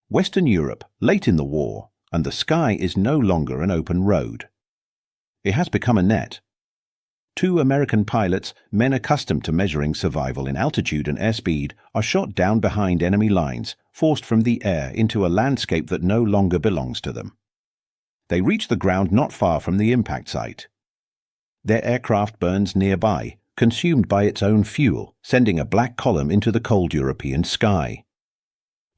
Western Europe, late in the war, and the sky is no longer an open road. It has become a net. Two American pilots, men accustomed to measuring survival in altitude and airspeed, are shot down behind enemy lines, forced from the air into a landscape that no longer belongs to them. They reach the ground not far from the impact site. Their aircraft burns nearby, consumed by its own fuel, sending a black column into the cold European sky.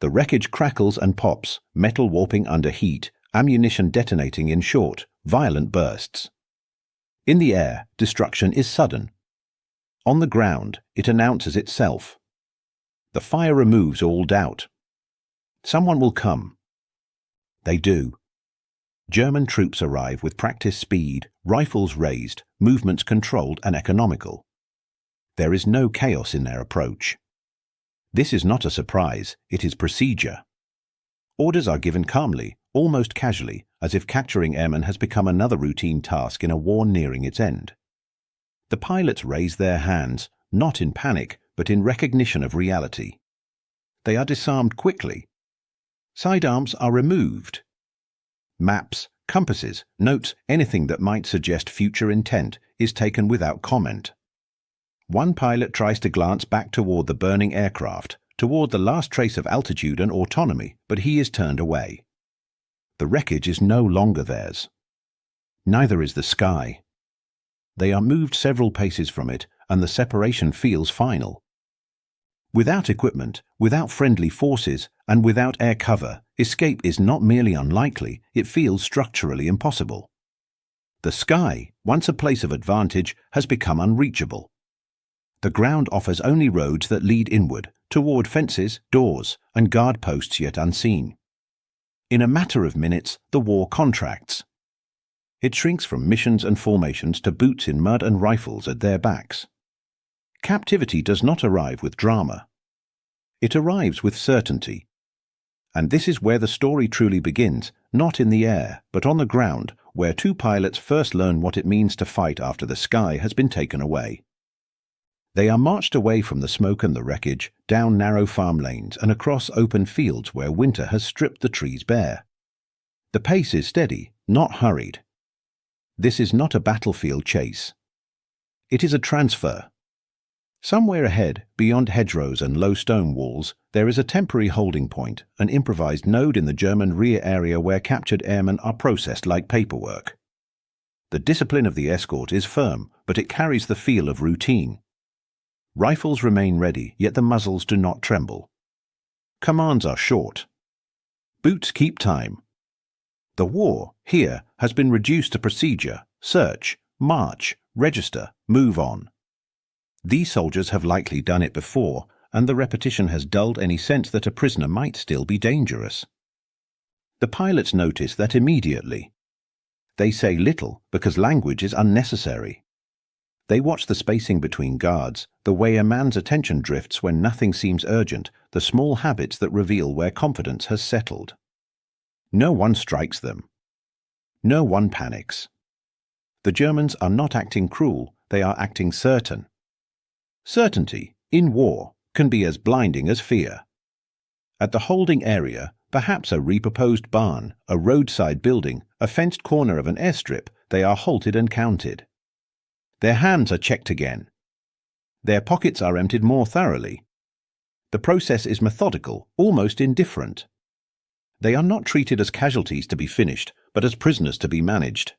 The wreckage crackles and pops, metal warping under heat, ammunition detonating in short, violent bursts. In the air, destruction is sudden. On the ground, it announces itself. The fire removes all doubt. Someone will come. They do. German troops arrive with practice speed, rifles raised, movements controlled and economical. There is no chaos in their approach. This is not a surprise, it is procedure. Orders are given calmly, almost casually, as if capturing airmen has become another routine task in a war nearing its end. The pilots raise their hands, not in panic, but in recognition of reality. They are disarmed quickly. Sidearms are removed. Maps, compasses, notes, anything that might suggest future intent is taken without comment. One pilot tries to glance back toward the burning aircraft, toward the last trace of altitude and autonomy, but he is turned away. The wreckage is no longer theirs. Neither is the sky. They are moved several paces from it, and the separation feels final. Without equipment, without friendly forces, and without air cover, escape is not merely unlikely, it feels structurally impossible. The sky, once a place of advantage, has become unreachable. The ground offers only roads that lead inward, toward fences, doors, and guard posts yet unseen. In a matter of minutes, the war contracts. It shrinks from missions and formations to boots in mud and rifles at their backs. Captivity does not arrive with drama. It arrives with certainty. And this is where the story truly begins, not in the air, but on the ground, where two pilots first learn what it means to fight after the sky has been taken away. They are marched away from the smoke and the wreckage, down narrow farm lanes and across open fields where winter has stripped the trees bare. The pace is steady, not hurried. This is not a battlefield chase. It is a transfer. Somewhere ahead, beyond hedgerows and low stone walls, there is a temporary holding point, an improvised node in the German rear area where captured airmen are processed like paperwork. The discipline of the escort is firm, but it carries the feel of routine. Rifles remain ready, yet the muzzles do not tremble. Commands are short. Boots keep time. The war, here, has been reduced to procedure, search, march, register, move on. These soldiers have likely done it before, and the repetition has dulled any sense that a prisoner might still be dangerous. The pilots notice that immediately. They say little because language is unnecessary. They watch the spacing between guards, the way a man's attention drifts when nothing seems urgent, the small habits that reveal where confidence has settled. No one strikes them. No one panics. The Germans are not acting cruel, they are acting certain. Certainty, in war, can be as blinding as fear. At the holding area, perhaps a repurposed barn, a roadside building, a fenced corner of an airstrip, they are halted and counted. Their hands are checked again. Their pockets are emptied more thoroughly. The process is methodical, almost indifferent. They are not treated as casualties to be finished, but as prisoners to be managed.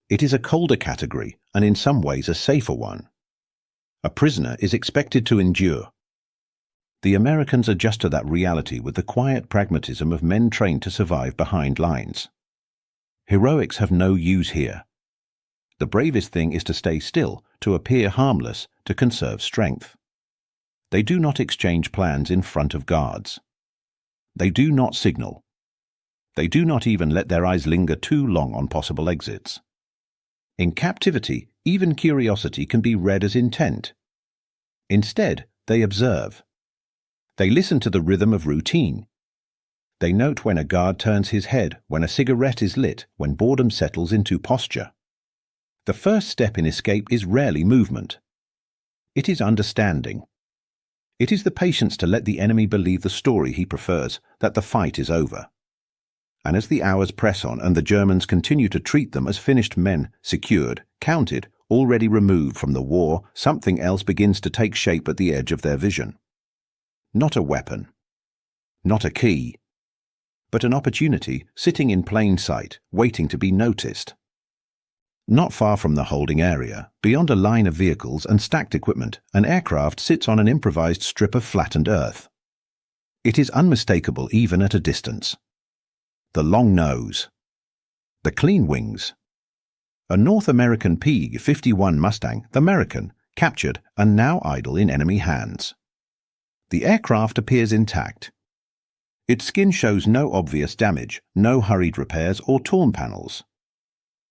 It is a colder category, and in some ways a safer one. A prisoner is expected to endure. The Americans adjust to that reality with the quiet pragmatism of men trained to survive behind lines. Heroics have no use here. The bravest thing is to stay still, to appear harmless, to conserve strength. They do not exchange plans in front of guards. They do not signal. They do not even let their eyes linger too long on possible exits. In captivity, even curiosity can be read as intent. Instead, they observe. They listen to the rhythm of routine. They note when a guard turns his head, when a cigarette is lit, when boredom settles into posture. The first step in escape is rarely movement. It is understanding. It is the patience to let the enemy believe the story he prefers, that the fight is over. And as the hours press on and the Germans continue to treat them as finished men, secured, counted, already removed from the war, something else begins to take shape at the edge of their vision. Not a weapon, not a key, but an opportunity sitting in plain sight, waiting to be noticed. Not far from the holding area, beyond a line of vehicles and stacked equipment, an aircraft sits on an improvised strip of flattened earth. It is unmistakable even at a distance. The long nose, the clean wings, a North American P-51 Mustang, the American, captured and now idle in enemy hands. The aircraft appears intact. Its skin shows no obvious damage, no hurried repairs or torn panels.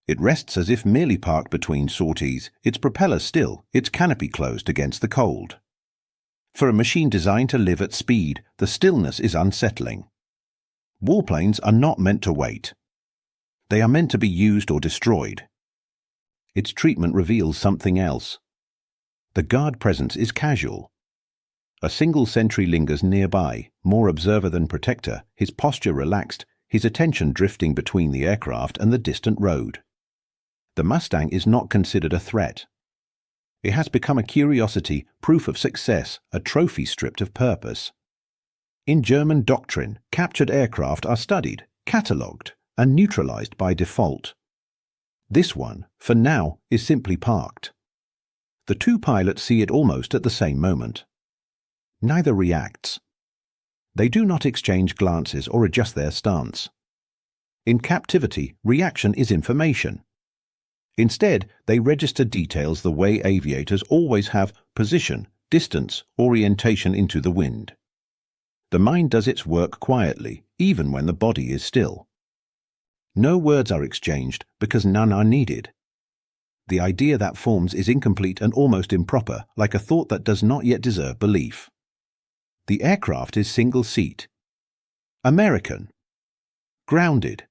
It rests as if merely parked between sorties, its propeller still, its canopy closed against the cold. For a machine designed to live at speed, the stillness is unsettling. Warplanes are not meant to wait. They are meant to be used or destroyed. Its treatment reveals something else. The guard presence is casual. A single sentry lingers nearby, more observer than protector, his posture relaxed, his attention drifting between the aircraft and the distant road. The Mustang is not considered a threat. It has become a curiosity, proof of success, a trophy stripped of purpose. In German doctrine, captured aircraft are studied, catalogued, and neutralized by default. This one, for now, is simply parked. The two pilots see it almost at the same moment. Neither reacts. They do not exchange glances or adjust their stance. In captivity, reaction is information. Instead, they register details the way aviators always have: position, distance, orientation into the wind. The mind does its work quietly, even when the body is still. No words are exchanged because none are needed. The idea that forms is incomplete and almost improper, like a thought that does not yet deserve belief. The aircraft is single-seat. American. Grounded.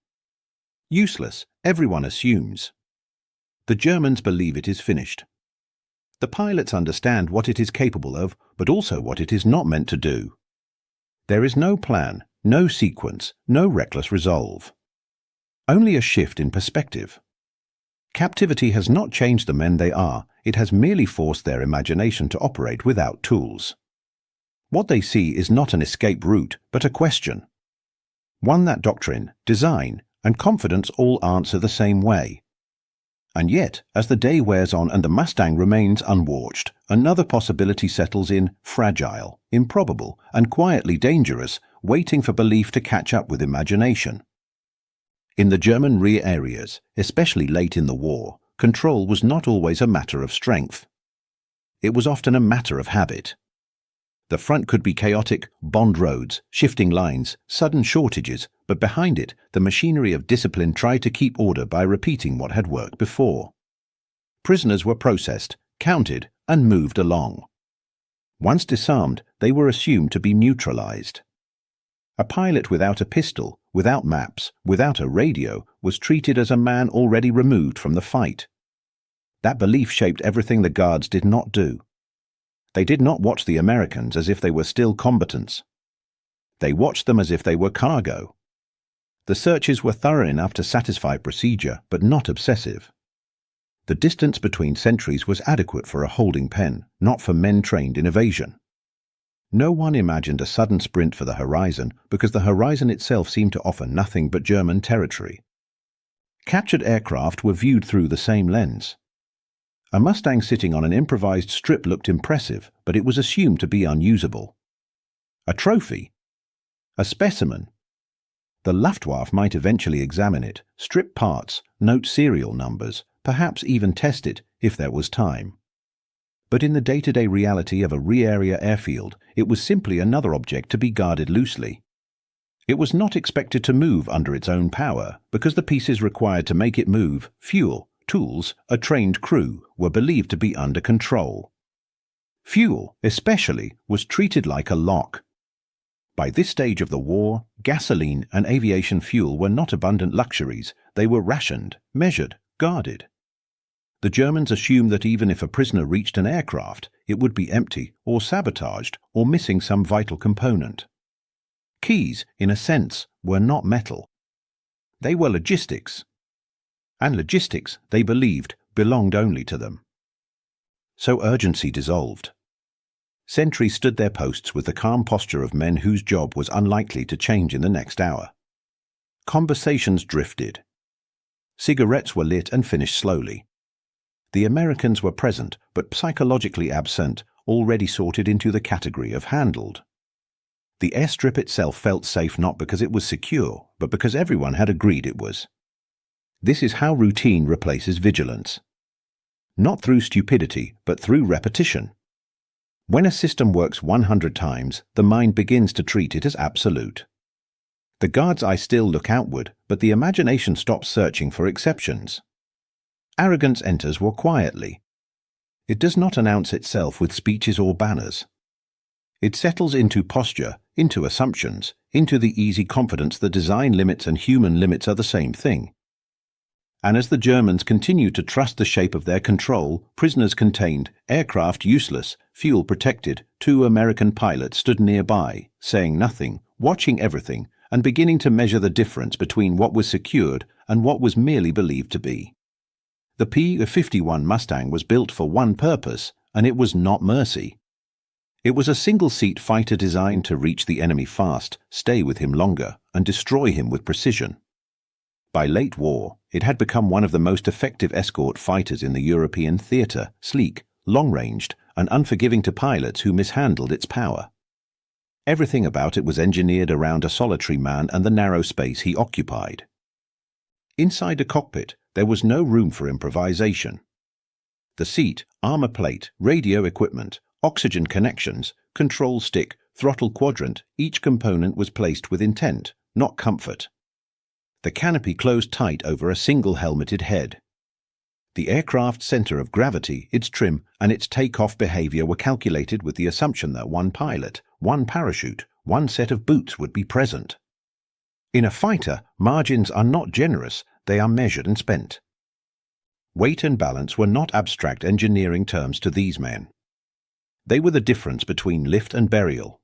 Useless, everyone assumes. The Germans believe it is finished. The pilots understand what it is capable of, but also what it is not meant to do. There is no plan, no sequence, no reckless resolve. Only a shift in perspective. Captivity has not changed the men they are, it has merely forced their imagination to operate without tools. What they see is not an escape route, but a question. One that doctrine, design, and confidence all answer the same way. And yet, as the day wears on and the Mustang remains unwatched, another possibility settles in: fragile, improbable, and quietly dangerous, waiting for belief to catch up with imagination. In the German rear areas, especially late in the war, control was not always a matter of strength. It was often a matter of habit. The front could be chaotic, bond roads, shifting lines, sudden shortages, but behind it, the machinery of discipline tried to keep order by repeating what had worked before. Prisoners were processed, counted, and moved along. Once disarmed, they were assumed to be neutralized. A pilot without a pistol, without maps, without a radio, was treated as a man already removed from the fight. That belief shaped everything the guards did not do. They did not watch the Americans as if they were still combatants. They watched them as if they were cargo. The searches were thorough enough to satisfy procedure, but not obsessive. The distance between sentries was adequate for a holding pen, not for men trained in evasion. No one imagined a sudden sprint for the horizon, because the horizon itself seemed to offer nothing but German territory. Captured aircraft were viewed through the same lens. A Mustang sitting on an improvised strip looked impressive, but it was assumed to be unusable. A trophy? A specimen? The Luftwaffe might eventually examine it, strip parts, note serial numbers, perhaps even test it, if there was time. But in the day-to-day reality of a rear-area airfield, it was simply another object to be guarded loosely. It was not expected to move under its own power, because the pieces required to make it move, fuel, tools, a trained crew, were believed to be under control. Fuel, especially, was treated like a lock. By this stage of the war, gasoline and aviation fuel were not abundant luxuries, they were rationed, measured, guarded. The Germans assumed that even if a prisoner reached an aircraft, it would be empty or sabotaged or missing some vital component. Keys, in a sense, were not metal. They were logistics. And logistics, they believed, belonged only to them. So urgency dissolved. Sentries stood their posts with the calm posture of men whose job was unlikely to change in the next hour. Conversations drifted. Cigarettes were lit and finished slowly. The Americans were present, but psychologically absent, already sorted into the category of handled. The airstrip itself felt safe not because it was secure, but because everyone had agreed it was. This is how routine replaces vigilance. Not through stupidity, but through repetition. When a system works 100 times, the mind begins to treat it as absolute. The guard's eye still look outward, but the imagination stops searching for exceptions. Arrogance enters more quietly. It does not announce itself with speeches or banners. It settles into posture, into assumptions, into the easy confidence that design limits and human limits are the same thing. And as the Germans continued to trust the shape of their control, prisoners contained, aircraft useless, fuel protected, 2 American pilots stood nearby, saying nothing, watching everything, and beginning to measure the difference between what was secured and what was merely believed to be. The P-51 Mustang was built for one purpose, and it was not mercy. It was a single-seat fighter designed to reach the enemy fast, stay with him longer, and destroy him with precision. By late war, it had become one of the most effective escort fighters in the European theatre, sleek, long-ranged, and unforgiving to pilots who mishandled its power. Everything about it was engineered around a solitary man and the narrow space he occupied. Inside the cockpit, there was no room for improvisation. The seat, armor plate, radio equipment, oxygen connections, control stick, throttle quadrant, each component was placed with intent, not comfort. The canopy closed tight over a single helmeted head. The aircraft's center of gravity, its trim, and its take-off behavior were calculated with the assumption that one pilot, one parachute, one set of boots would be present. In a fighter, margins are not generous, they are measured and spent. Weight and balance were not abstract engineering terms to these men. They were the difference between lift and burial.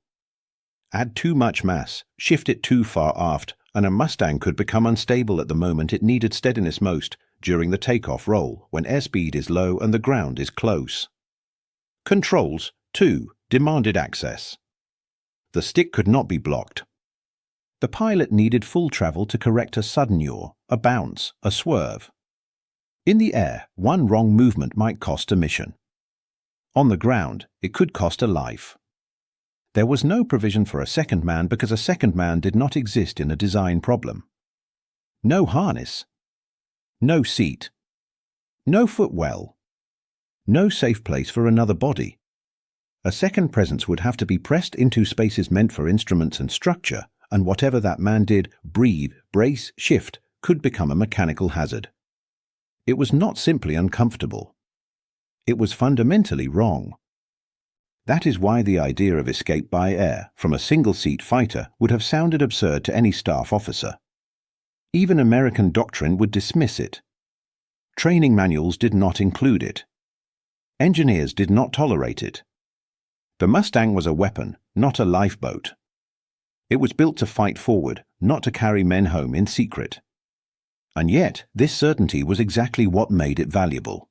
Add too much mass, shift it too far aft, and a Mustang could become unstable at the moment it needed steadiness most, during the takeoff roll, when airspeed is low and the ground is close. Controls, too, demanded access. The stick could not be blocked. The pilot needed full travel to correct a sudden yaw, a bounce, a swerve. In the air, one wrong movement might cost a mission. On the ground, it could cost a life. There was no provision for a second man because a second man did not exist in a design problem. No harness. No seat. No footwell. No safe place for another body. A second presence would have to be pressed into spaces meant for instruments and structure, and whatever that man did, breathe, brace, shift, could become a mechanical hazard. It was not simply uncomfortable. It was fundamentally wrong. That is why the idea of escape by air from a single-seat fighter would have sounded absurd to any staff officer. Even American doctrine would dismiss it. Training manuals did not include it. Engineers did not tolerate it. The Mustang was a weapon, not a lifeboat. It was built to fight forward, not to carry men home in secret. And yet, this certainty was exactly what made it valuable.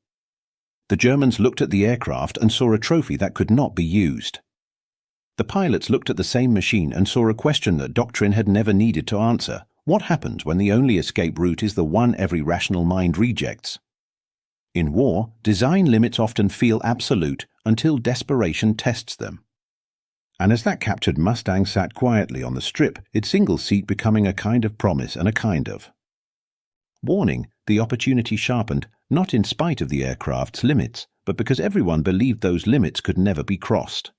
The Germans looked at the aircraft and saw a trophy that could not be used. The pilots looked at the same machine and saw a question that doctrine had never needed to answer. What happens when the only escape route is the one every rational mind rejects? In war, design limits often feel absolute until desperation tests them. And as that captured Mustang sat quietly on the strip, its single seat becoming a kind of promise and a kind of warning, the opportunity sharpened, not in spite of the aircraft's limits, but because everyone believed those limits could never be crossed.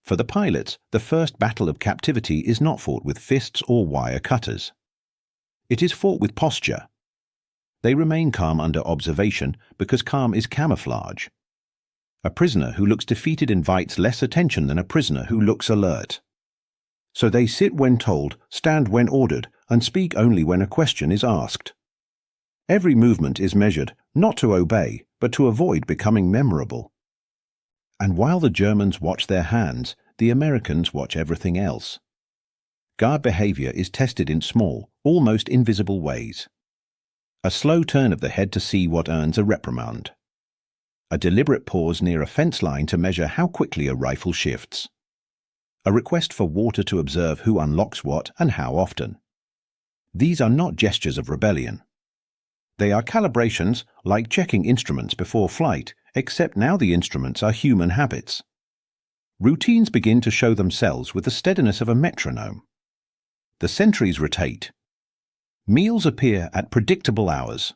For the pilots, the first battle of captivity is not fought with fists or wire cutters. It is fought with posture. They remain calm under observation because calm is camouflage. A prisoner who looks defeated invites less attention than a prisoner who looks alert. So they sit when told, stand when ordered, and speak only when a question is asked. Every movement is measured, not to obey, but to avoid becoming memorable. And while the Germans watch their hands, the Americans watch everything else. Guard behavior is tested in small, almost invisible ways. A slow turn of the head to see what earns a reprimand. A deliberate pause near a fence line to measure how quickly a rifle shifts. A request for water to observe who unlocks what and how often. These are not gestures of rebellion. They are calibrations, like checking instruments before flight, except now the instruments are human habits. Routines begin to show themselves with the steadiness of a metronome. The sentries rotate. Meals appear at predictable hours.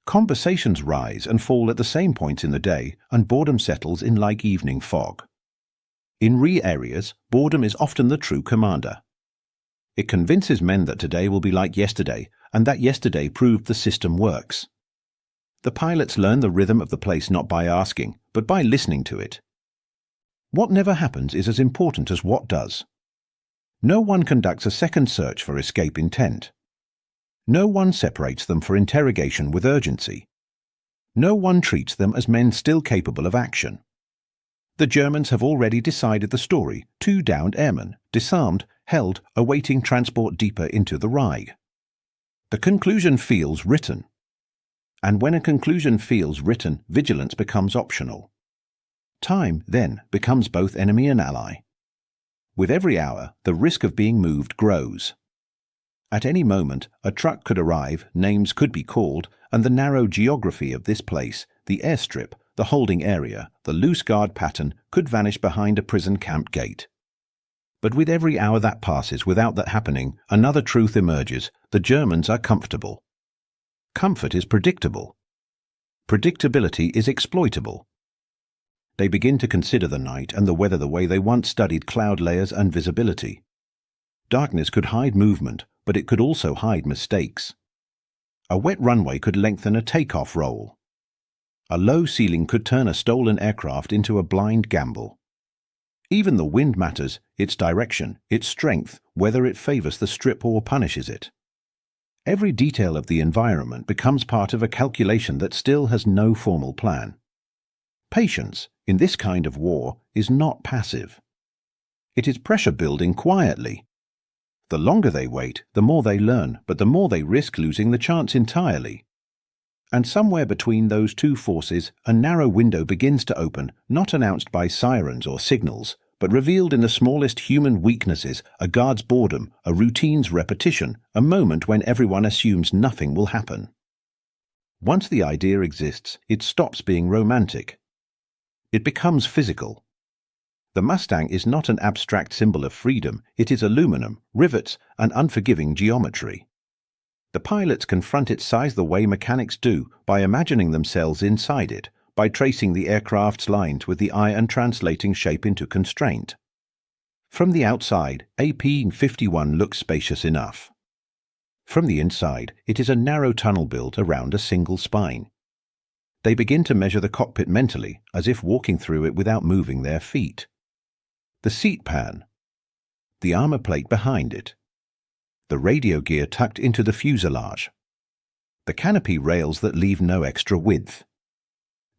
Conversations rise and fall at the same points in the day, and boredom settles in like evening fog. In areas, boredom is often the true commander. It convinces men that today will be like yesterday, and that yesterday proved the system works. The pilots learn the rhythm of the place not by asking, but by listening to it. What never happens is as important as what does. No one conducts a second search for escape intent. No one separates them for interrogation with urgency. No one treats them as men still capable of action. The Germans have already decided the story. 2 downed airmen, disarmed, held, awaiting transport deeper into the Reich. The conclusion feels written. And when a conclusion feels written, vigilance becomes optional. Time, then, becomes both enemy and ally. With every hour, the risk of being moved grows. At any moment, a truck could arrive, names could be called, and the narrow geography of this place, the airstrip, the holding area, the loose guard pattern, could vanish behind a prison camp gate. But with every hour that passes without that happening, another truth emerges: the Germans are comfortable. Comfort is predictable. Predictability is exploitable. They begin to consider the night and the weather the way they once studied cloud layers and visibility. Darkness could hide movement, but it could also hide mistakes. A wet runway could lengthen a takeoff roll. A low ceiling could turn a stolen aircraft into a blind gamble. Even the wind matters, its direction, its strength, whether it favors the strip or punishes it. Every detail of the environment becomes part of a calculation that still has no formal plan. Patience, in this kind of war, is not passive. It is pressure building quietly. The longer they wait, the more they learn, but the more they risk losing the chance entirely. And somewhere between those two forces, a narrow window begins to open, not announced by sirens or signals, but revealed in the smallest human weaknesses: a guard's boredom, a routine's repetition, a moment when everyone assumes nothing will happen. Once the idea exists, it stops being romantic. It becomes physical. The Mustang is not an abstract symbol of freedom, it is aluminum, rivets, and unforgiving geometry. The pilots confront its size the way mechanics do, by imagining themselves inside it, by tracing the aircraft's lines with the eye and translating shape into constraint. From the outside, AP-51 looks spacious enough. From the inside, it is a narrow tunnel built around a single spine. They begin to measure the cockpit mentally, as if walking through it without moving their feet. The seat pan. The armor plate behind it. The radio gear tucked into the fuselage. The canopy rails that leave no extra width.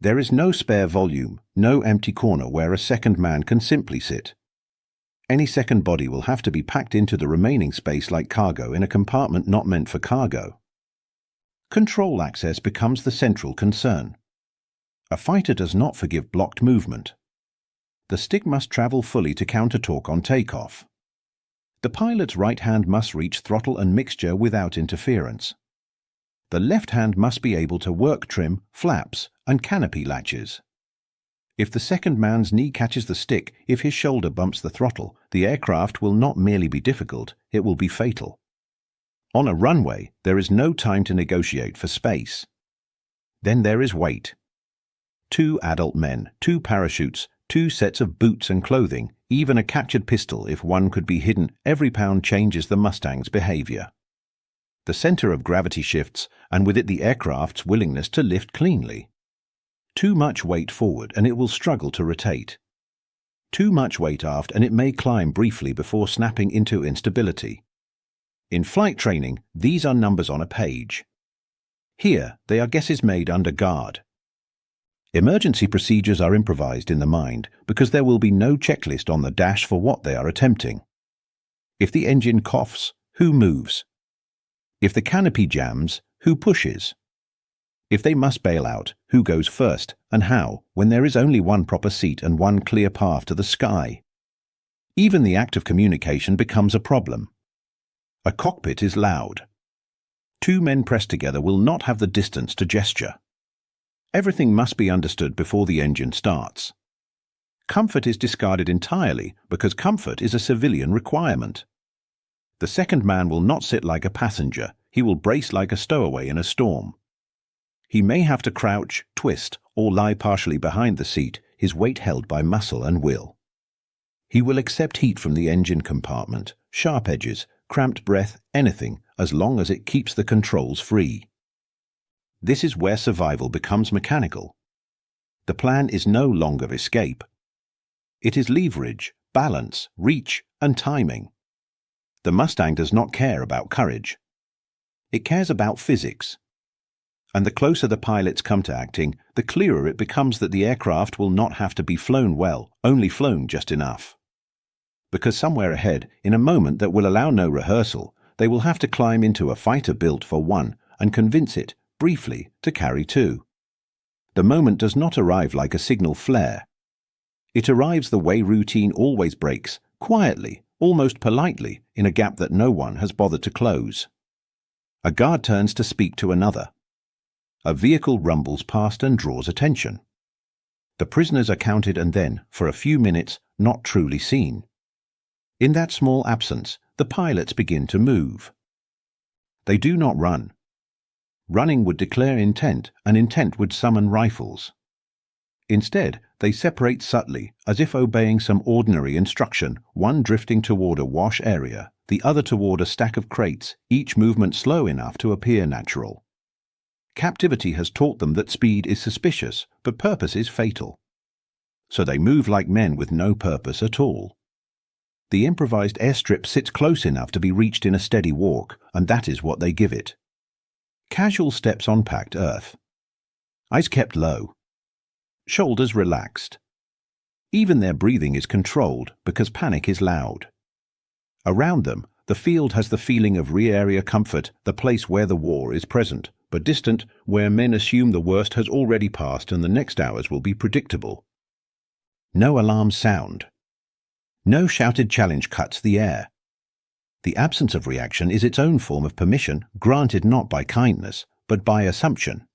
There is no spare volume, no empty corner where a second man can simply sit. Any second body will have to be packed into the remaining space like cargo in a compartment not meant for cargo. Control access becomes the central concern. A fighter does not forgive blocked movement. The stick must travel fully to counter torque on takeoff. The pilot's right hand must reach throttle and mixture without interference. The left hand must be able to work trim, flaps, and canopy latches. If the second man's knee catches the stick, if his shoulder bumps the throttle, the aircraft will not merely be difficult, it will be fatal. On a runway, there is no time to negotiate for space. Then there is weight. 2 adult men, 2 parachutes, 2 sets of boots and clothing, even a captured pistol if one could be hidden. Every pound changes the Mustang's behavior. The center of gravity shifts, and with it the aircraft's willingness to lift cleanly. Too much weight forward and it will struggle to rotate. Too much weight aft and it may climb briefly before snapping into instability. In flight training, these are numbers on a page. Here, they are guesses made under guard. Emergency procedures are improvised in the mind because there will be no checklist on the dash for what they are attempting. If the engine coughs, who moves? If the canopy jams, who pushes? If they must bail out, who goes first and how when there is only one proper seat and one clear path to the sky? Even the act of communication becomes a problem. A cockpit is loud. Two men pressed together will not have the distance to gesture. Everything must be understood before the engine starts. Comfort is discarded entirely because comfort is a civilian requirement. The second man will not sit like a passenger, he will brace like a stowaway in a storm. He may have to crouch, twist, or lie partially behind the seat, his weight held by muscle and will. He will accept heat from the engine compartment, sharp edges, cramped breath, anything, as long as it keeps the controls free. This is where survival becomes mechanical. The plan is no longer escape. It is leverage, balance, reach, and timing. The Mustang does not care about courage. It cares about physics. And the closer the pilots come to acting, the clearer it becomes that the aircraft will not have to be flown well, only flown just enough. Because somewhere ahead, in a moment that will allow no rehearsal, they will have to climb into a fighter built for one and convince it, briefly, to carry two. The moment does not arrive like a signal flare. It arrives the way routine always breaks, quietly, almost politely, in a gap that no one has bothered to close. A guard turns to speak to another. A vehicle rumbles past and draws attention. The prisoners are counted and then, for a few minutes, not truly seen. In that small absence, the pilots begin to move. They do not run. Running would declare intent, and intent would summon rifles. Instead, they separate subtly, as if obeying some ordinary instruction, one drifting toward a wash area, the other toward a stack of crates, each movement slow enough to appear natural. Captivity has taught them that speed is suspicious, but purpose is fatal. So they move like men with no purpose at all. The improvised airstrip sits close enough to be reached in a steady walk, and that is what they give it. Casual steps on packed earth. Eyes kept low. Shoulders relaxed. Even their breathing is controlled because panic is loud. Around them, the field has the feeling of rear-area comfort, the place where the war is present, but distant, where men assume the worst has already passed and the next hours will be predictable. No alarms sound. No shouted challenge cuts the air. The absence of reaction is its own form of permission, granted not by kindness, but by assumption.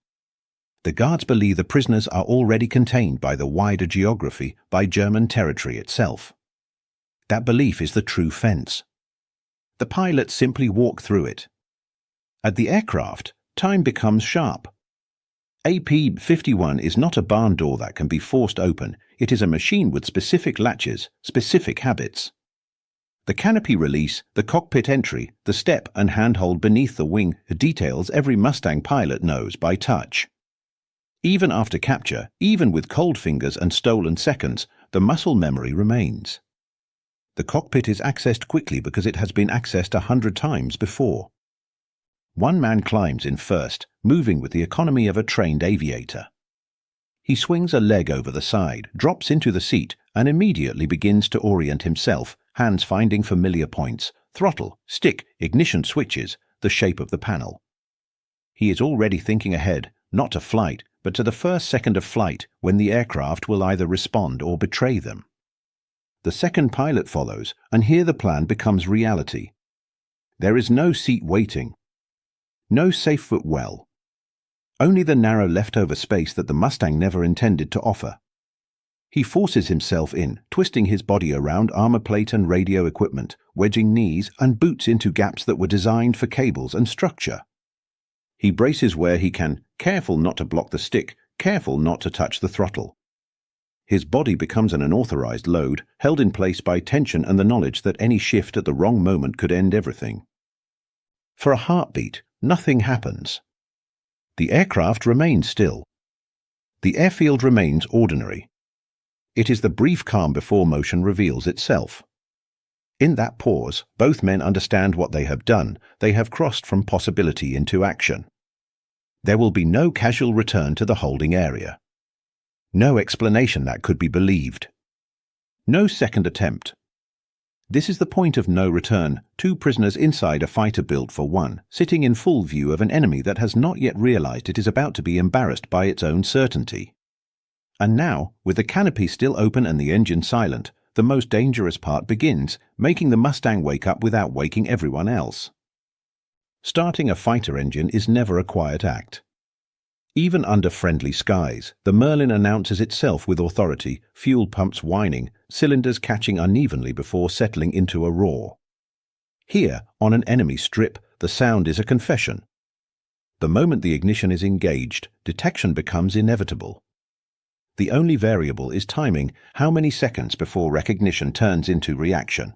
The guards believe the prisoners are already contained by the wider geography, by German territory itself. That belief is the true fence. The pilots simply walk through it. At the aircraft, time becomes sharp. AP-51 is not a barn door that can be forced open. It is a machine with specific latches, specific habits. The canopy release, the cockpit entry, the step and handhold beneath the wing details every Mustang pilot knows by touch. Even after capture, even with cold fingers and stolen seconds, the muscle memory remains. The cockpit is accessed quickly because it has been accessed 100 times before. One man climbs in first, moving with the economy of a trained aviator. He swings a leg over the side, drops into the seat, and immediately begins to orient himself, hands finding familiar points, throttle, stick, ignition switches, the shape of the panel. He is already thinking ahead, not to flight, but to the first second of flight, when the aircraft will either respond or betray them. The second pilot follows, and here the plan becomes reality. There is no seat waiting. No safe foot well. Only the narrow leftover space that the Mustang never intended to offer. He forces himself in, twisting his body around armor plate and radio equipment, wedging knees and boots into gaps that were designed for cables and structure. He braces where he can, careful not to block the stick, careful not to touch the throttle. His body becomes an unauthorized load, held in place by tension and the knowledge that any shift at the wrong moment could end everything. For a heartbeat, nothing happens. The aircraft remains still. The airfield remains ordinary. It is the brief calm before motion reveals itself. In that pause, both men understand what they have done. They have crossed from possibility into action. There will be no casual return to the holding area. No explanation that could be believed. No second attempt. This is the point of no return, 2 prisoners inside a fighter built for 1, sitting in full view of an enemy that has not yet realized it is about to be embarrassed by its own certainty. And now, with the canopy still open and the engine silent, the most dangerous part begins, making the Mustang wake up without waking everyone else. Starting a fighter engine is never a quiet act. Even under friendly skies, the Merlin announces itself with authority, fuel pumps whining, cylinders catching unevenly before settling into a roar. Here, on an enemy strip, the sound is a confession. The moment the ignition is engaged, detection becomes inevitable. The only variable is timing, how many seconds before recognition turns into reaction.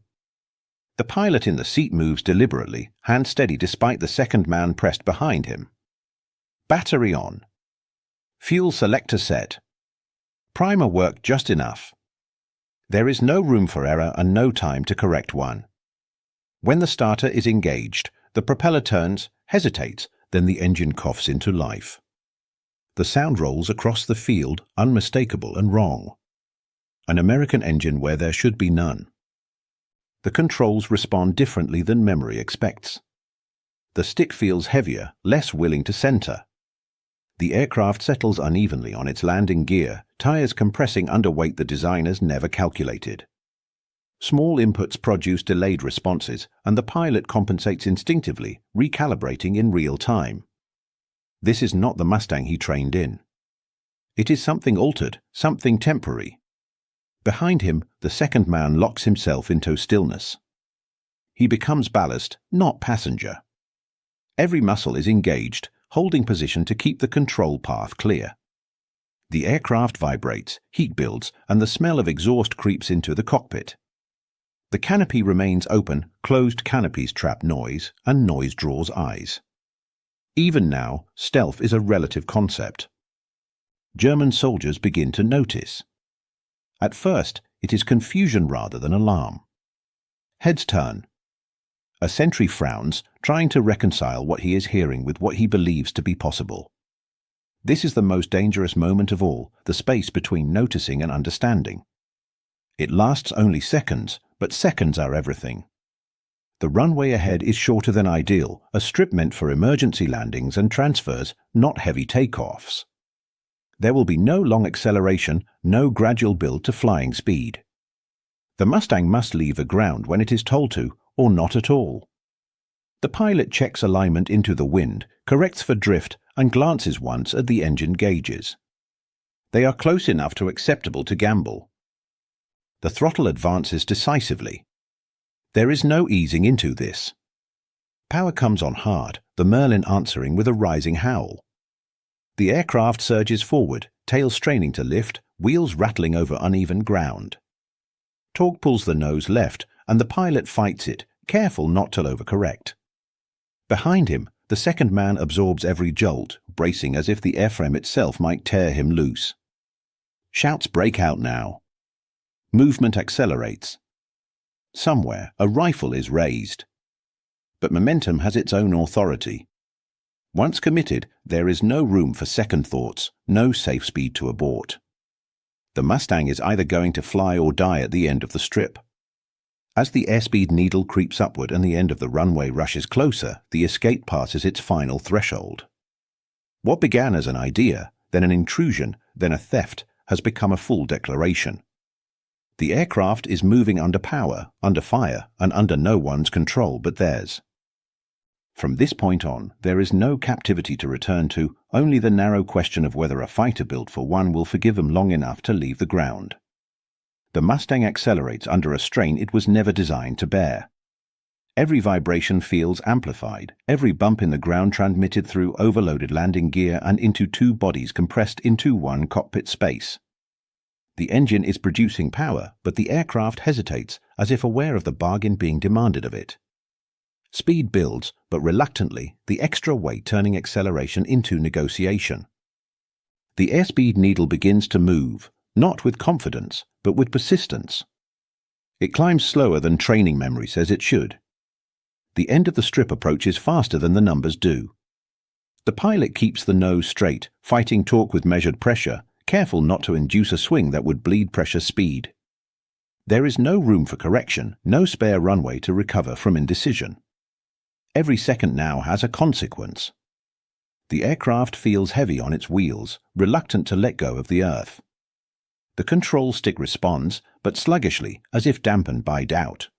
The pilot in the seat moves deliberately, hand steady despite the second man pressed behind him. Battery on. Fuel selector set. Primer worked just enough. There is no room for error and no time to correct one. When the starter is engaged, the propeller turns, hesitates, then the engine coughs into life. The sound rolls across the field, unmistakable and wrong. An American engine where there should be none. The controls respond differently than memory expects. The stick feels heavier, less willing to center. The aircraft settles unevenly on its landing gear, tires compressing under weight the designers never calculated. Small inputs produce delayed responses, and the pilot compensates instinctively, recalibrating in real time. This is not the Mustang he trained in. It is something altered, something temporary. Behind him, the second man locks himself into stillness. He becomes ballast, not passenger. Every muscle is engaged, holding position to keep the control path clear. The aircraft vibrates, heat builds, and the smell of exhaust creeps into the cockpit. The canopy remains open, closed canopies trap noise, and noise draws eyes. Even now, stealth is a relative concept. German soldiers begin to notice. At first, it is confusion rather than alarm. Heads turn. A sentry frowns, trying to reconcile what he is hearing with what he believes to be possible. This is the most dangerous moment of all, the space between noticing and understanding. It lasts only seconds, but seconds are everything. The runway ahead is shorter than ideal, a strip meant for emergency landings and transfers, not heavy takeoffs. There will be no long acceleration, no gradual build to flying speed. The Mustang must leave the ground when it is told to, or not at all. The pilot checks alignment into the wind, corrects for drift, and glances once at the engine gauges. They are close enough to acceptable to gamble. The throttle advances decisively. There is no easing into this. Power comes on hard, the Merlin answering with a rising howl. The aircraft surges forward, tail straining to lift, wheels rattling over uneven ground. Torque pulls the nose left, and the pilot fights it, careful not to overcorrect. Behind him, the second man absorbs every jolt, bracing as if the airframe itself might tear him loose. Shouts break out now. Movement accelerates. Somewhere, a rifle is raised. But momentum has its own authority. Once committed, there is no room for second thoughts, no safe speed to abort. The Mustang is either going to fly or die at the end of the strip. As the airspeed needle creeps upward and the end of the runway rushes closer, the escape passes its final threshold. What began as an idea, then an intrusion, then a theft, has become a full declaration. The aircraft is moving under power, under fire, and under no one's control but theirs. From this point on, there is no captivity to return to, only the narrow question of whether a fighter built for one will forgive them long enough to leave the ground. The Mustang accelerates under a strain it was never designed to bear. Every vibration feels amplified, every bump in the ground transmitted through overloaded landing gear and into 2 bodies compressed into 1 cockpit space. The engine is producing power, but the aircraft hesitates, as if aware of the bargain being demanded of it. Speed builds, but reluctantly, the extra weight turning acceleration into negotiation. The airspeed needle begins to move, not with confidence, but with persistence. It climbs slower than training memory says it should. The end of the strip approaches faster than the numbers do. The pilot keeps the nose straight, fighting torque with measured pressure, careful not to induce a swing that would bleed pressure speed. There is no room for correction, no spare runway to recover from indecision. Every second now has a consequence. The aircraft feels heavy on its wheels, reluctant to let go of the earth. The control stick responds, but sluggishly, as if dampened by doubt.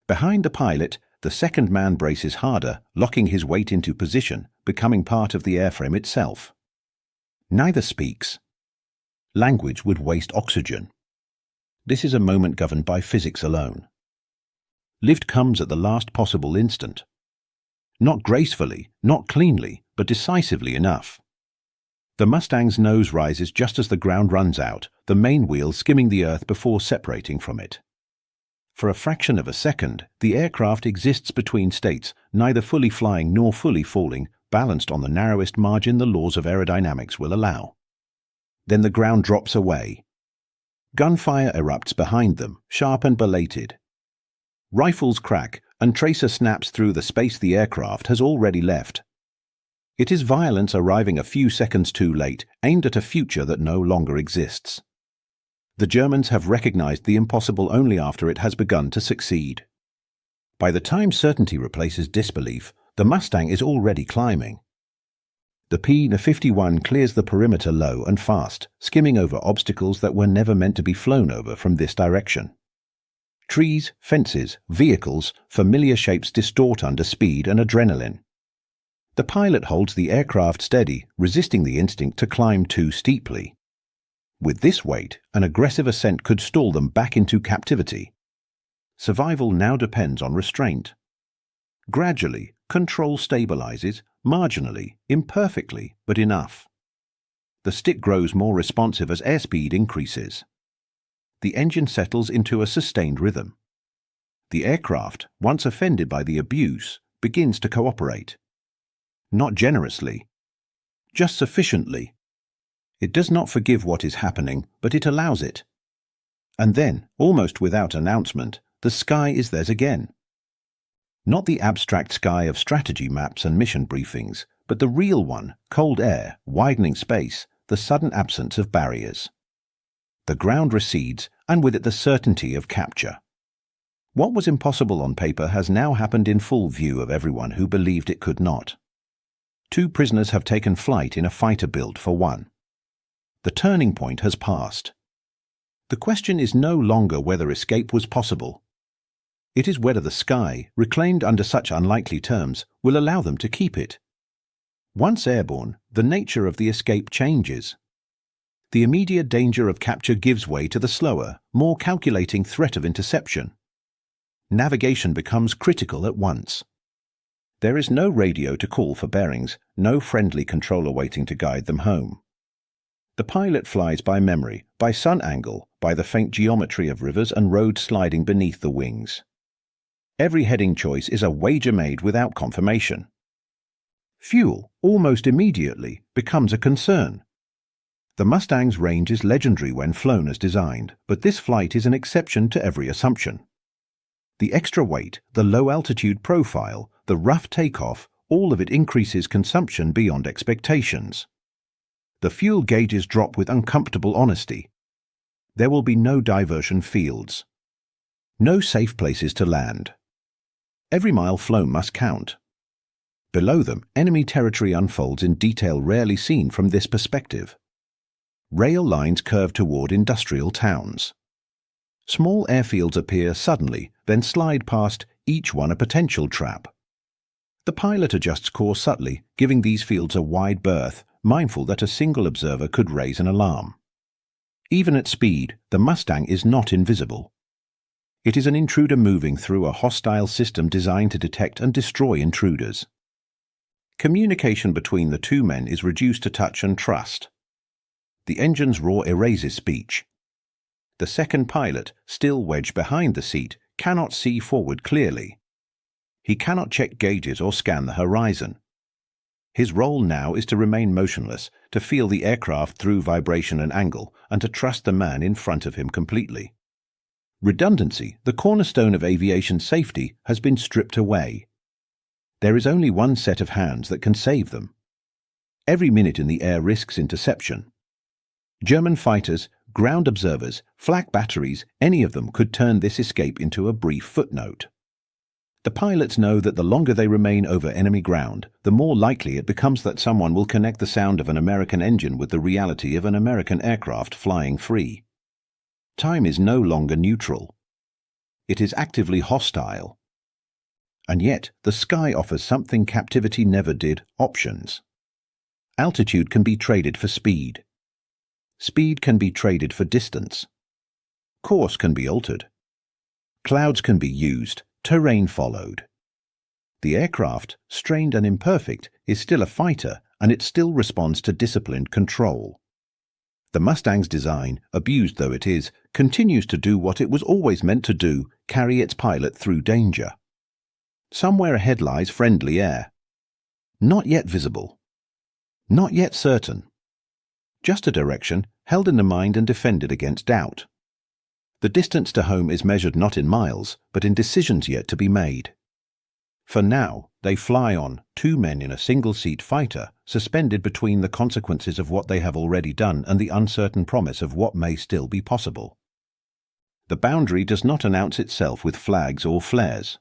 Behind the pilot, the second man braces harder, locking his weight into position, becoming part of the airframe itself. Neither speaks. Language would waste oxygen. This is a moment governed by physics alone. Lift comes at the last possible instant. Not gracefully, not cleanly, but decisively enough. The Mustang's nose rises just as the ground runs out, the main wheel skimming the earth before separating from it. For a fraction of a second, the aircraft exists between states, neither fully flying nor fully falling, balanced on the narrowest margin the laws of aerodynamics will allow. Then the ground drops away. Gunfire erupts behind them, sharp and belated. Rifles crack, and tracer snaps through the space the aircraft has already left. It is violence arriving a few seconds too late, aimed at a future that no longer exists. The Germans have recognized the impossible only after it has begun to succeed. By the time certainty replaces disbelief, the Mustang is already climbing. The P-51 clears the perimeter low and fast, skimming over obstacles that were never meant to be flown over from this direction. Trees, fences, vehicles, familiar shapes distort under speed and adrenaline. The pilot holds the aircraft steady, resisting the instinct to climb too steeply. With this weight, an aggressive ascent could stall them back into captivity. Survival now depends on restraint. Gradually, control stabilizes, marginally, imperfectly, but enough. The stick grows more responsive as airspeed increases. The engine settles into a sustained rhythm. The aircraft, once offended by the abuse, begins to cooperate. Not generously, just sufficiently. It does not forgive what is happening, but it allows it. And then, almost without announcement, the sky is theirs again. Not the abstract sky of strategy maps and mission briefings, but the real one, cold air, widening space, the sudden absence of barriers. The ground recedes, and with it the certainty of capture. What was impossible on paper has now happened in full view of everyone who believed it could not. 2 prisoners have taken flight in a fighter built for one. The turning point has passed. The question is no longer whether escape was possible. It is whether the sky, reclaimed under such unlikely terms, will allow them to keep it. Once airborne, the nature of the escape changes. The immediate danger of capture gives way to the slower, more calculating threat of interception. Navigation becomes critical at once. There is no radio to call for bearings, no friendly controller waiting to guide them home. The pilot flies by memory, by sun angle, by the faint geometry of rivers and roads sliding beneath the wings. Every heading choice is a wager made without confirmation. Fuel, almost immediately, becomes a concern. The Mustang's range is legendary when flown as designed, but this flight is an exception to every assumption. The extra weight, the low-altitude profile, the rough takeoff, all of it increases consumption beyond expectations. The fuel gauges drop with uncomfortable honesty. There will be no diversion fields. No safe places to land. Every mile flown must count. Below them, enemy territory unfolds in detail rarely seen from this perspective. Rail lines curve toward industrial towns. Small airfields appear suddenly, then slide past, each one a potential trap. The pilot adjusts course subtly, giving these fields a wide berth, mindful that a single observer could raise an alarm. Even at speed, the Mustang is not invisible. It is an intruder moving through a hostile system designed to detect and destroy intruders. Communication between the 2 men is reduced to touch and trust. The engine's roar erases speech. The second pilot, still wedged behind the seat, cannot see forward clearly. He cannot check gauges or scan the horizon. His role now is to remain motionless, to feel the aircraft through vibration and angle, and to trust the man in front of him completely. Redundancy, the cornerstone of aviation safety, has been stripped away. There is only one set of hands that can save them. Every minute in the air risks interception. German fighters, ground observers, flak batteries, any of them could turn this escape into a brief footnote. The pilots know that the longer they remain over enemy ground, the more likely it becomes that someone will connect the sound of an American engine with the reality of an American aircraft flying free. Time is no longer neutral. It is actively hostile. And yet, the sky offers something captivity never did: options. Altitude can be traded for speed. Speed can be traded for distance. Course can be altered. Clouds can be used, terrain followed. The aircraft, strained and imperfect, is still a fighter, and it still responds to disciplined control. The Mustang's design, abused though it is, continues to do what it was always meant to do: carry its pilot through danger. Somewhere ahead lies friendly air. Not yet visible. Not yet certain. Just a direction, held in the mind and defended against doubt. The distance to home is measured not in miles, but in decisions yet to be made. For now, they fly on, two men in a single-seat fighter, suspended between the consequences of what they have already done and the uncertain promise of what may still be possible. The boundary does not announce itself with flags or flares.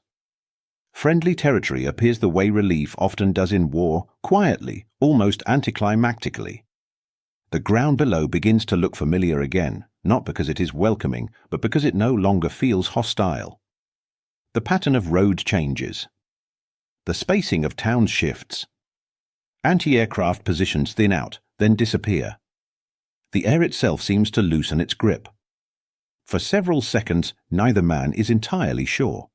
Friendly territory appears the way relief often does in war, quietly, almost anticlimactically. The ground below begins to look familiar again, not because it is welcoming, but because it no longer feels hostile. The pattern of road changes. The spacing of towns shifts. Anti-aircraft positions thin out, then disappear. The air itself seems to loosen its grip. For several seconds, neither man is entirely sure.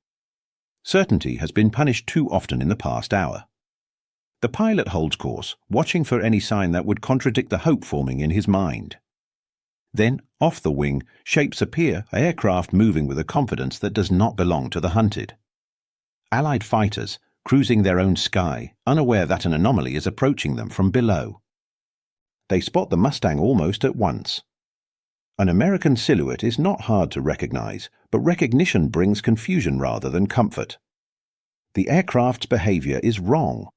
Certainty has been punished too often in the past hour. The pilot holds course, watching for any sign that would contradict the hope forming in his mind. Then, off the wing, shapes appear, aircraft moving with a confidence that does not belong to the hunted. Allied fighters, cruising their own sky, unaware that an anomaly is approaching them from below. They spot the Mustang almost at once. An American silhouette is not hard to recognize, but recognition brings confusion rather than comfort. The aircraft's behavior is wrong.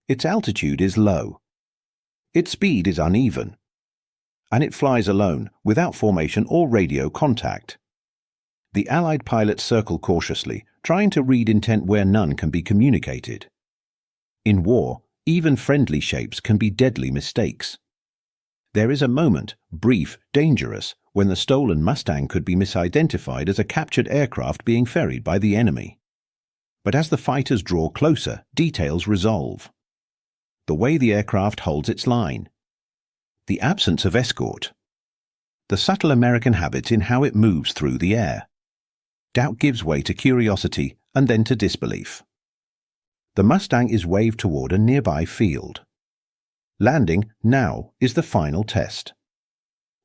Its altitude is low. Its speed is uneven. And it flies alone, without formation or radio contact. The Allied pilots circle cautiously, trying to read intent where none can be communicated. In war, even friendly shapes can be deadly mistakes. There is a moment, brief, dangerous, when the stolen Mustang could be misidentified as a captured aircraft being ferried by the enemy. But as the fighters draw closer, details resolve. The way the aircraft holds its line. The absence of escort. The subtle American habits in how it moves through the air. Doubt gives way to curiosity and then to disbelief. The Mustang is waved toward a nearby field. Landing, now, is the final test.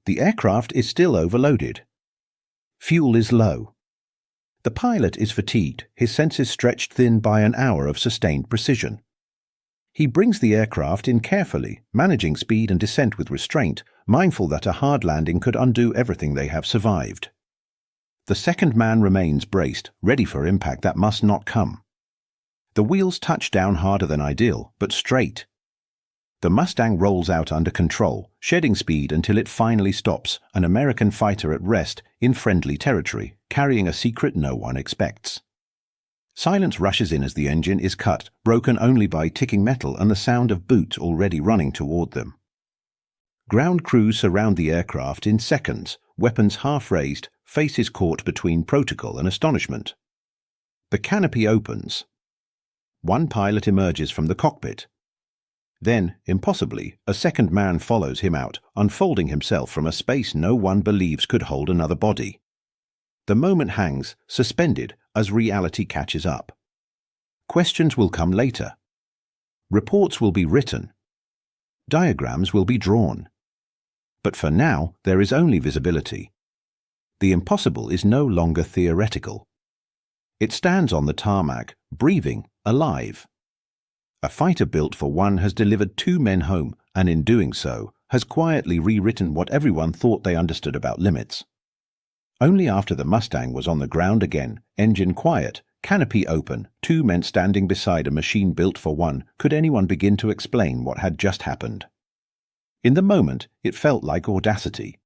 The aircraft is still overloaded. Fuel is low. The pilot is fatigued, his senses stretched thin by an hour of sustained precision. He brings the aircraft in carefully, managing speed and descent with restraint, mindful that a hard landing could undo everything they have survived. The second man remains braced, ready for impact that must not come. The wheels touch down harder than ideal, but straight. The Mustang rolls out under control, shedding speed until it finally stops, an American fighter at rest in friendly territory, carrying a secret no one expects. Silence rushes in as the engine is cut, broken only by ticking metal and the sound of boots already running toward them. Ground crews surround the aircraft in seconds, weapons half raised, faces caught between protocol and astonishment. The canopy opens. One pilot emerges from the cockpit. Then, impossibly, a second man follows him out, unfolding himself from a space no one believes could hold another body. The moment hangs, suspended, as reality catches up. Questions will come later. Reports will be written. Diagrams will be drawn. But for now, there is only visibility. The impossible is no longer theoretical. It stands on the tarmac, breathing, alive. A fighter built for one has delivered 2 men home, and in doing so, has quietly rewritten what everyone thought they understood about limits. Only after the Mustang was on the ground again, engine quiet, Canopy open, two men standing beside a machine built for one. Could anyone begin to explain what had just happened? In the moment, it felt like audacity.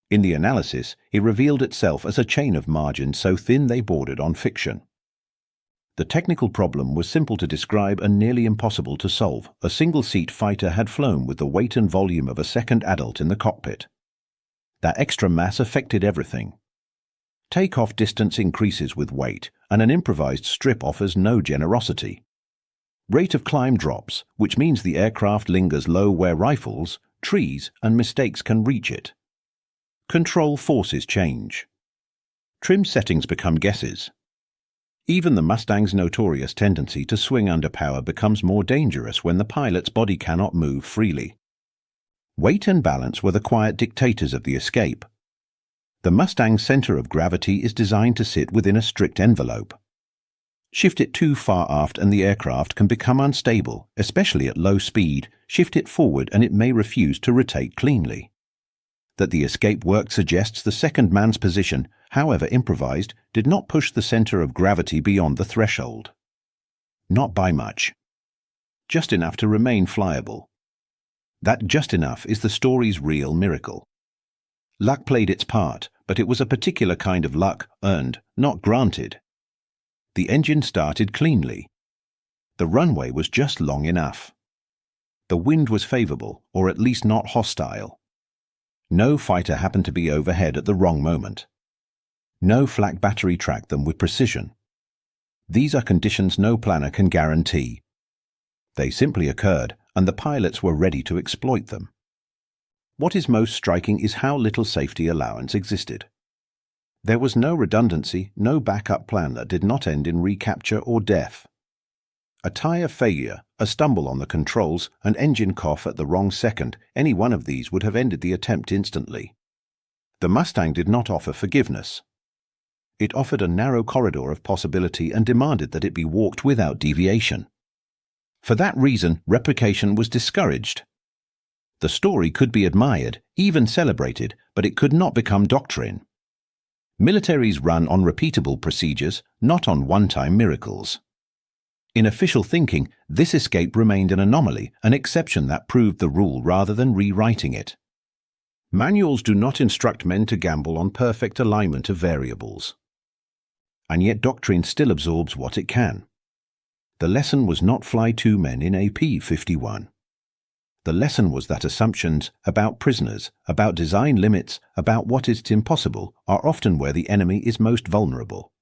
In the analysis, it revealed itself as a chain of margins so thin they bordered on fiction. The technical problem was simple to describe and nearly impossible to solve. A single-seat fighter had flown with the weight and volume of a second adult in the cockpit. That extra mass affected everything. Takeoff distance increases with weight, and an improvised strip offers no generosity. Rate of climb drops, which means the aircraft lingers low where rifles, trees, and mistakes can reach it. Control forces change. Trim settings become guesses. Even the Mustang's notorious tendency to swing under power becomes more dangerous when the pilot's body cannot move freely. Weight and balance were the quiet dictators of the escape. The Mustang's center of gravity is designed to sit within a strict envelope. Shift it too far aft and the aircraft can become unstable, especially at low speed. Shift it forward and it may refuse to rotate cleanly. That the escape worked suggests the second man's position, however improvised, did not push the center of gravity beyond the threshold. Not by much. Just enough to remain flyable. That just enough is the story's real miracle. Luck played its part, but it was a particular kind of luck, earned, not granted. The engine started cleanly. The runway was just long enough. The wind was favorable, or at least not hostile. No fighter happened to be overhead at the wrong moment. No flak battery tracked them with precision. These are conditions no planner can guarantee. They simply occurred, and the pilots were ready to exploit them. What is most striking is how little safety allowance existed. There was no redundancy, no backup plan that did not end in recapture or death. A tire failure, a stumble on the controls, an engine cough at the wrong second, any one of these would have ended the attempt instantly. The Mustang did not offer forgiveness. It offered a narrow corridor of possibility and demanded that it be walked without deviation. For that reason, replication was discouraged. The story could be admired, even celebrated, but it could not become doctrine. Militaries run on repeatable procedures, not on one-time miracles. In official thinking, this escape remained an anomaly, an exception that proved the rule rather than rewriting it. Manuals do not instruct men to gamble on perfect alignment of variables. And yet doctrine still absorbs what it can. The lesson was not fly two men in AP-51. The lesson was that assumptions about prisoners, about design limits, about what is impossible, are often where the enemy is most vulnerable.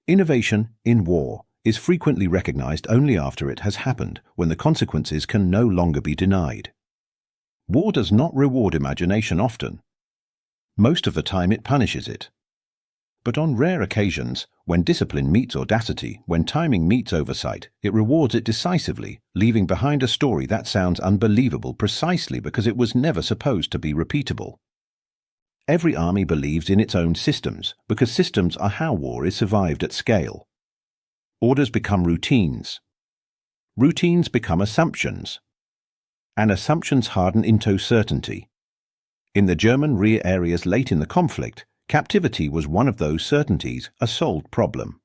Innovation, in war, is frequently recognized only after it has happened, when the consequences can no longer be denied. War does not reward imagination often. Most of the time it punishes it. But on rare occasions, when discipline meets audacity, when timing meets oversight, it rewards it decisively, leaving behind a story that sounds unbelievable precisely because it was never supposed to be repeatable. Every army believes in its own systems, because systems are how war is survived at scale. Orders become routines. Routines become assumptions. And assumptions harden into certainty. In the German rear areas late in the conflict, captivity was one of those certainties, a solved problem.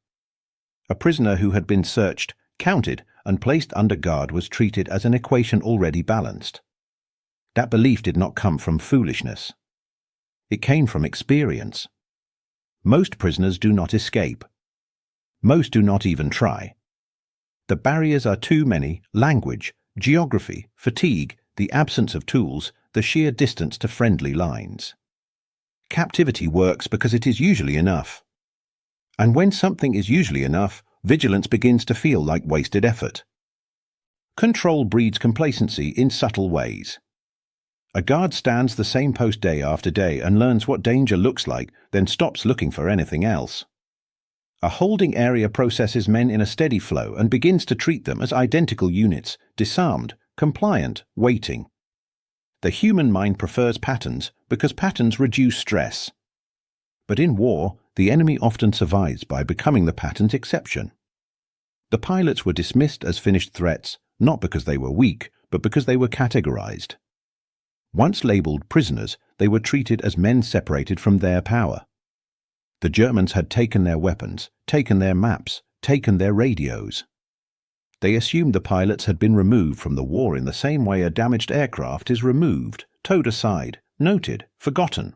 A prisoner who had been searched, counted, and placed under guard was treated as an equation already balanced. That belief did not come from foolishness. It came from experience. Most prisoners do not escape. Most do not even try. The barriers are too many: language, geography, fatigue, the absence of tools, the sheer distance to friendly lines. Captivity works because it is usually enough. And when something is usually enough, vigilance begins to feel like wasted effort. Control breeds complacency in subtle ways. A guard stands the same post day after day and learns what danger looks like, then stops looking for anything else. A holding area processes men in a steady flow and begins to treat them as identical units, disarmed, compliant, waiting. The human mind prefers patterns because patterns reduce stress. But in war, the enemy often survives by becoming the pattern's exception. The pilots were dismissed as finished threats, not because they were weak, but because they were categorized. Once labeled prisoners, they were treated as men separated from their power. The Germans had taken their weapons, taken their maps, taken their radios. They assumed the pilots had been removed from the war in the same way a damaged aircraft is removed, towed aside, noted, forgotten.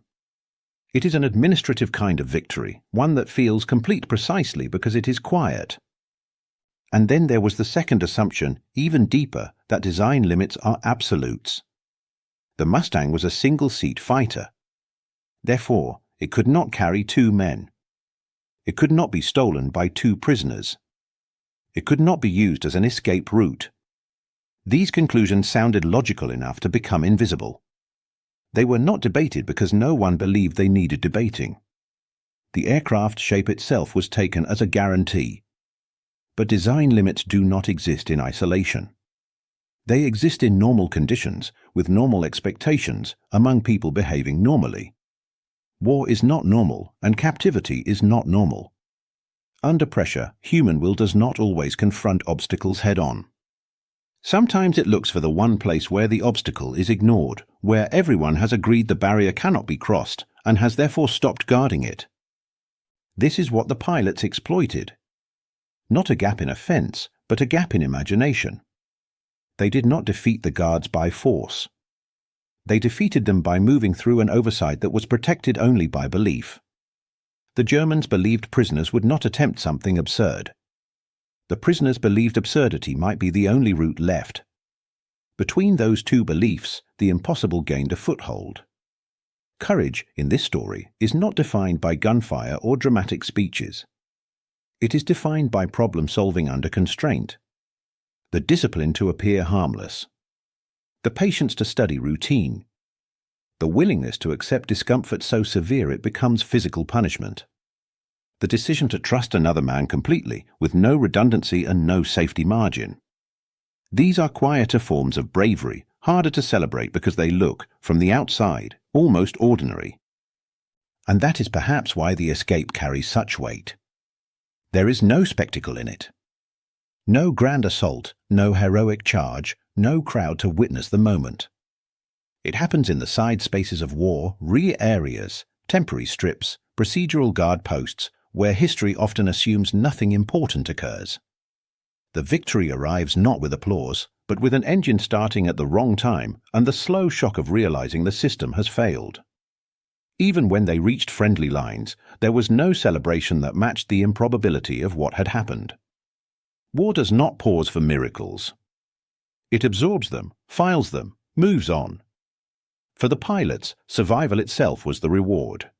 It is an administrative kind of victory, one that feels complete precisely because it is quiet. And then there was the second assumption, even deeper, that design limits are absolutes. The Mustang was a single-seat fighter. Therefore, it could not carry 2 men. It could not be stolen by 2 prisoners. It could not be used as an escape route. These conclusions sounded logical enough to become invisible. They were not debated because no one believed they needed debating. The aircraft shape itself was taken as a guarantee. But design limits do not exist in isolation. They exist in normal conditions, with normal expectations, among people behaving normally. War is not normal, and captivity is not normal. Under pressure, human will does not always confront obstacles head-on. Sometimes it looks for the one place where the obstacle is ignored, where everyone has agreed the barrier cannot be crossed, and has therefore stopped guarding it. This is what the pilots exploited. Not a gap in a fence, but a gap in imagination. They did not defeat the guards by force. They defeated them by moving through an oversight that was protected only by belief. The Germans believed prisoners would not attempt something absurd. The prisoners believed absurdity might be the only route left. Between those two beliefs, the impossible gained a foothold. Courage, in this story, is not defined by gunfire or dramatic speeches. It is defined by problem-solving under constraint. The discipline to appear harmless. The patience to study routine. The willingness to accept discomfort so severe it becomes physical punishment. The decision to trust another man completely, with no redundancy and no safety margin. These are quieter forms of bravery, harder to celebrate because they look, from the outside, almost ordinary. And that is perhaps why the escape carries such weight. There is no spectacle in it. No grand assault, no heroic charge, no crowd to witness the moment. It happens in the side spaces of war, rear areas, temporary strips, procedural guard posts, where history often assumes nothing important occurs. The victory arrives not with applause, but with an engine starting at the wrong time and the slow shock of realizing the system has failed. Even when they reached friendly lines, there was no celebration that matched the improbability of what had happened. War does not pause for miracles. It absorbs them, files them, moves on. For the pilots, survival itself was the reward.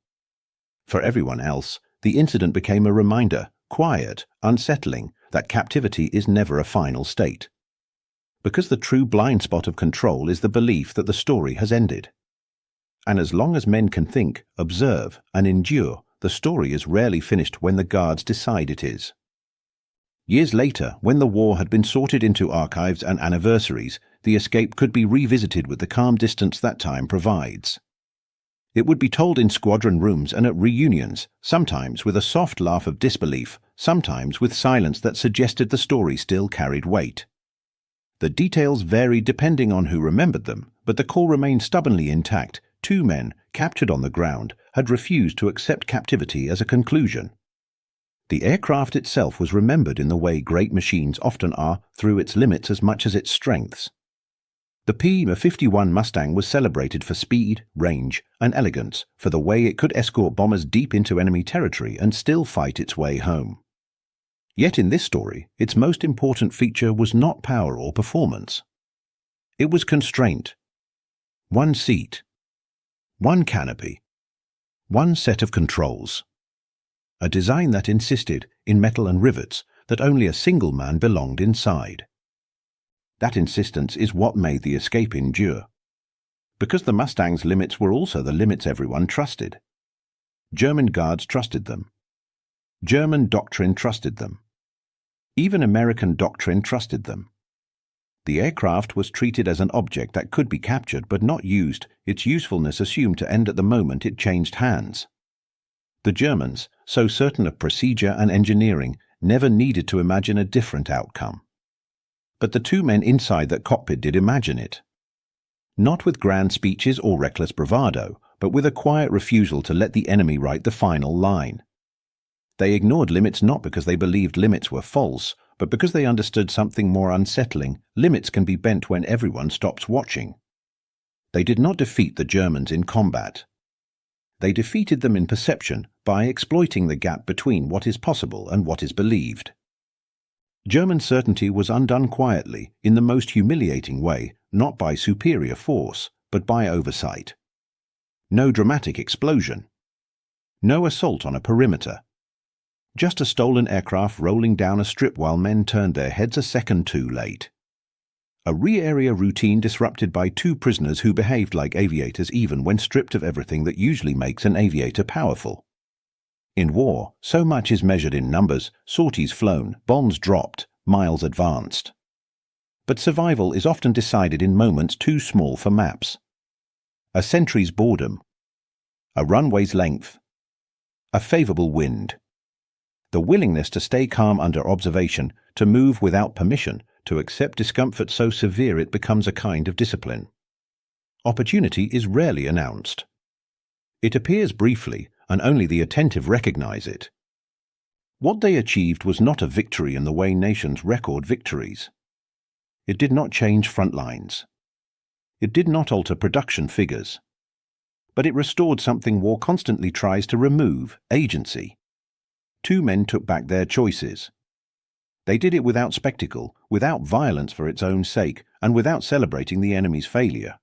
For everyone else, the incident became a reminder, quiet, unsettling, that captivity is never a final state. Because the true blind spot of control is the belief that the story has ended. And as long as men can think, observe, and endure, the story is rarely finished when the guards decide it is. Years later, when the war had been sorted into archives and anniversaries, the escape could be revisited with the calm distance that time provides. It would be told in squadron rooms and at reunions, sometimes with a soft laugh of disbelief, sometimes with silence that suggested the story still carried weight. The details varied depending on who remembered them, but the core remained stubbornly intact. 2 men, captured on the ground, had refused to accept captivity as a conclusion. The aircraft itself was remembered in the way great machines often are, through its limits as much as its strengths. The P-51 Mustang was celebrated for speed, range, and elegance, for the way it could escort bombers deep into enemy territory and still fight its way home. Yet in this story, its most important feature was not power or performance. It was constraint. 1 seat. 1 canopy. 1 set of controls. A design that insisted, in metal and rivets, that only a single man belonged inside. That insistence is what made the escape endure. Because the Mustang's limits were also the limits everyone trusted. German guards trusted them. German doctrine trusted them. Even American doctrine trusted them. The aircraft was treated as an object that could be captured but not used, its usefulness assumed to end at the moment it changed hands. The Germans, so certain of procedure and engineering, never needed to imagine a different outcome. But the 2 men inside that cockpit did imagine it. Not with grand speeches or reckless bravado, but with a quiet refusal to let the enemy write the final line. They ignored limits not because they believed limits were false, but because they understood something more unsettling: limits can be bent when everyone stops watching. They did not defeat the Germans in combat. They defeated them in perception by exploiting the gap between what is possible and what is believed. German certainty was undone quietly, in the most humiliating way, not by superior force, but by oversight. No dramatic explosion. No assault on a perimeter. Just a stolen aircraft rolling down a strip while men turned their heads a second too late. A re-area routine disrupted by 2 prisoners who behaved like aviators even when stripped of everything that usually makes an aviator powerful. In war, so much is measured in numbers: sorties flown, bombs dropped, miles advanced. But survival is often decided in moments too small for maps. A sentry's boredom. A runway's length. A favorable wind. The willingness to stay calm under observation, to move without permission, to accept discomfort so severe it becomes a kind of discipline. Opportunity is rarely announced. It appears briefly, and only the attentive recognize it. What they achieved was not a victory in the way nations record victories. It did not change front lines. It did not alter production figures. But it restored something war constantly tries to remove: agency. 2 men took back their choices. They did it without spectacle, without violence for its own sake, and without celebrating the enemy's failure.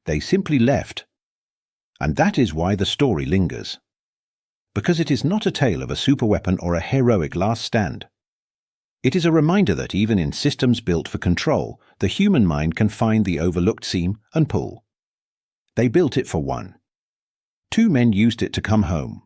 They simply left. And that is why the story lingers. Because it is not a tale of a superweapon or a heroic last stand. It is a reminder that even in systems built for control, the human mind can find the overlooked seam and pull. They built it for one. 2 men used it to come home.